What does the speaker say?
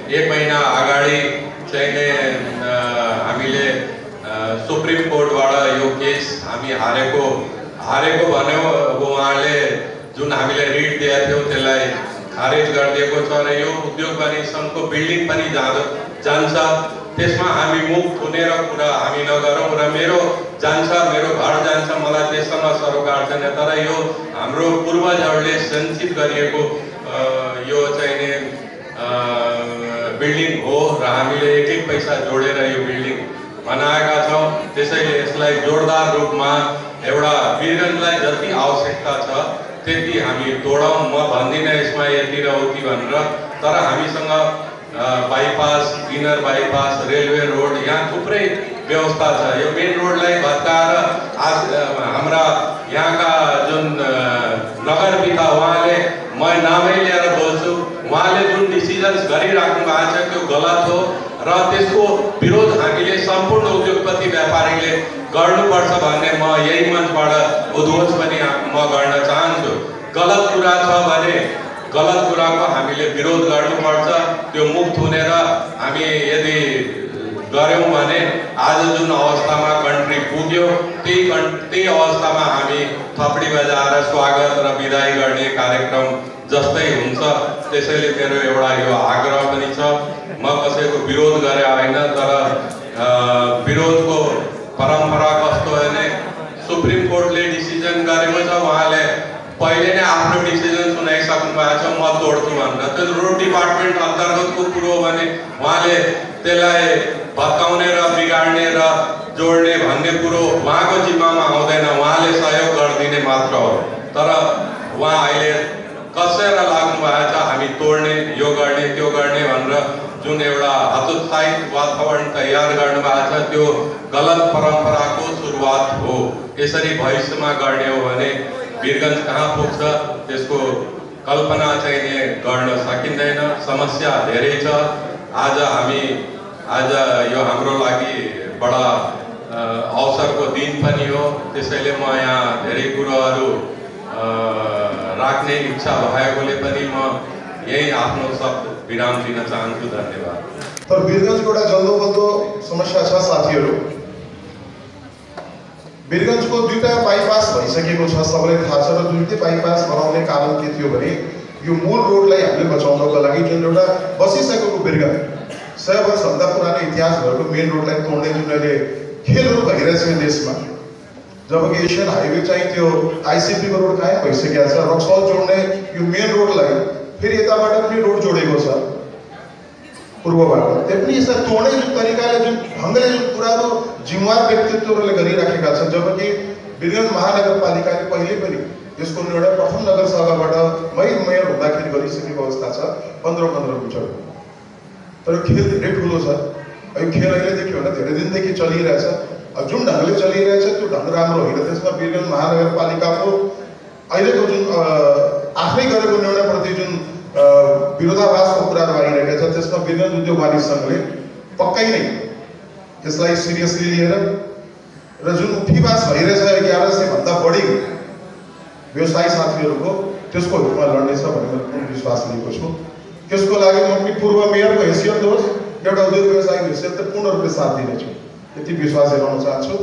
1 महिना अगाडि चाहिँ हामीले सुप्रिम कोर्टबाट यो केस हामी हारेको भन्यो। उहाँले जुन हामीले रिट दिएको थियो त्यसलाई खारेज गरिदिएको छ र यो उद्योग वाणिज्य सङ्घको बिल्डिङ पनि जान्छ। त्यसमा हामी मुख थुनेर कुरा हामी नगरौँ र मेरो जान्छ, मेरो घर जान्छ, मलाई त्यससँग सरोकार छैन। तर यो हाम्रो पूर्वजहरूले सञ्चित गरिएको यो चाहिँ बिल्डिङ हो र हामीले एक पैसा जोडेर यो बिल्डिङ बनाएका छौँ। त्यसैले यसलाई जोरदार रूपमा एउटा वीरगन्जलाई जति आवश्यकता छ त्यति हामी तोडौँ। म भन्दिनँ यसमा यति र उति भनेर, तर हामीसँग bypass, inner bypass, railway road, यहाँ थुप्रै व्यवस्था छ। यो मेन रोडलाई भत्काएर आज हाम्रा यहाँका जुन नगर पिता उहाँले, म नामै लिएर बोल्छु, उहाँले जुन डिसिजन्स गरिराख्नु भएको छ त्यो गलत हो र त्यसको विरोध हामीले सम्पूर्ण उद्योगपति व्यापारीले गर्नुपर्छ भन्ने म यही मञ्चबाट उद्घोष पनि म गर्न चाहन्छु। गलत कुरा छ भने गलत कुराको हामीले विरोध गर्नुपर्छ। त्यो मुख थुनेर हामी यदि गऱ्यौँ भने आज जुन अवस्थामा कन्ट्री पुग्यो त्यही अवस्थामा हामी थपडी बजाएर स्वागत र बिदाई गर्ने कार्यक्रम जस्तै हुन्छ। त्यसैले मेरो एउटा यो आग्रह पनि छ, म कसैको विरोध गरे होइन, तर विरोधको परम्परा कस्तो भने सुप्रिम कोर्टले डिसिजन गरेको छ, उहाँले पहिले नै आफ्नो डिसिजन सुनाइसक्नु भएको छ, म तोड्छु भनेर। त्यो रोड डिपार्टमेन्ट अन्तर्गतको कुरो हो भने उहाँले त्यसलाई भत्काउने र बिगाड्ने र जोड्ने भन्ने कुरो उहाँको जिम्मामा आउँदैन, उहाँले सहयोग गरिदिने मात्र हो। तर उहाँ अहिले कसेर लाग्नु भएको छ, हामी तोड्ने, यो गर्ने, त्यो गर्ने भनेर जुन एउटा हतोत्साहित वातावरण तयार गर्नु भएको छ त्यो गलत परम्पराको सुरुवात हो। यसरी भविष्यमा गर्ने हो भने वीरगन्ज कहाँ पुग्छ त्यसको कल्पना चाहिँ गर्न सकिँदैन। समस्या धेरै छ। आज यो हाम्रो लागि बडा अवसरको दिन पनि हो। त्यसैले म यहाँ धेरै कुराहरू राख्ने इच्छा भएकोले पनि म यही आफ्नो शब्द विराम दिन चाहन्छु। धन्यवाद। तर वीरगन्जको एउटा जल्दोबल्दो समस्या छ साथीहरू। वीरगन्जको 2टा बाइपास भइसकेको छ, सबैलाई थाहा छ। र 2टा बाइपास बनाउने कारण के थियो भने यो मूल रोडलाई हामीले बचाउनको लागि जुन एउटा बसिसकेको वीरगन्ज 100 वर्षभन्दा पुरानो इतिहास भएको मेन रोडलाई तोड्ने जुन अहिले खेलहरू भइरहेछ देशमा, जबकि एसियन हाइवे चाहिँ त्यो आइसिपीको रोड कहाँ भइसकेको छ। रक्सौल जोड्ने यो मेन रोडलाई फेरि यताबाट पनि रोड जोडेको छ पूर्वबाट। त्यो पनि यसलाई तोड्ने जुन तरिकाले, जुन ढङ्गले, जुन कुराहरू जिम्मेवार व्यक्तित्वहरूले गरिराखेका छन्। जबकि वीरगन्ज महानगरपालिकाले पहिले पनि यसको निर्णय प्रथम नगरसभाबाट मेयर हुँदाखेरि गरिसकेको अवस्था छ 15 मिटर। तर खेल धेरै ठुलो छ। यो खेल अहिले देखियो भने धेरै दिनदेखि चलिरहेछ। जुन ढङ्गले चलिरहेछ त्यो ढङ्ग राम्रो होइन। त्यसमा वीरगन्ज महानगरपालिकाको अहिलेको जुन आफै गरेको निर्णयप्रति जुन विरोधाभासको कुराहरू आइरहेका छ, त्यसमा वीरगन्ज उद्योग वाणिज्य सङ्घले पक्कै नै यसलाई सिरियसली लिएर र जुन उठीवास भइरहेछ 1100 भन्दा बढी व्यवसायी साथीहरूको, त्यसको हितमा लड्नेछ भन्ने मैले विश्वास लिएको छु। त्यसको लागि म पनि पूर्व मेयरको हैसियत होस्, एउटा उद्योग व्यवसायको हैसियत पूर्ण रूपले साथ दिनेछु, यति विश्वास दिलाउन चाहन्छु।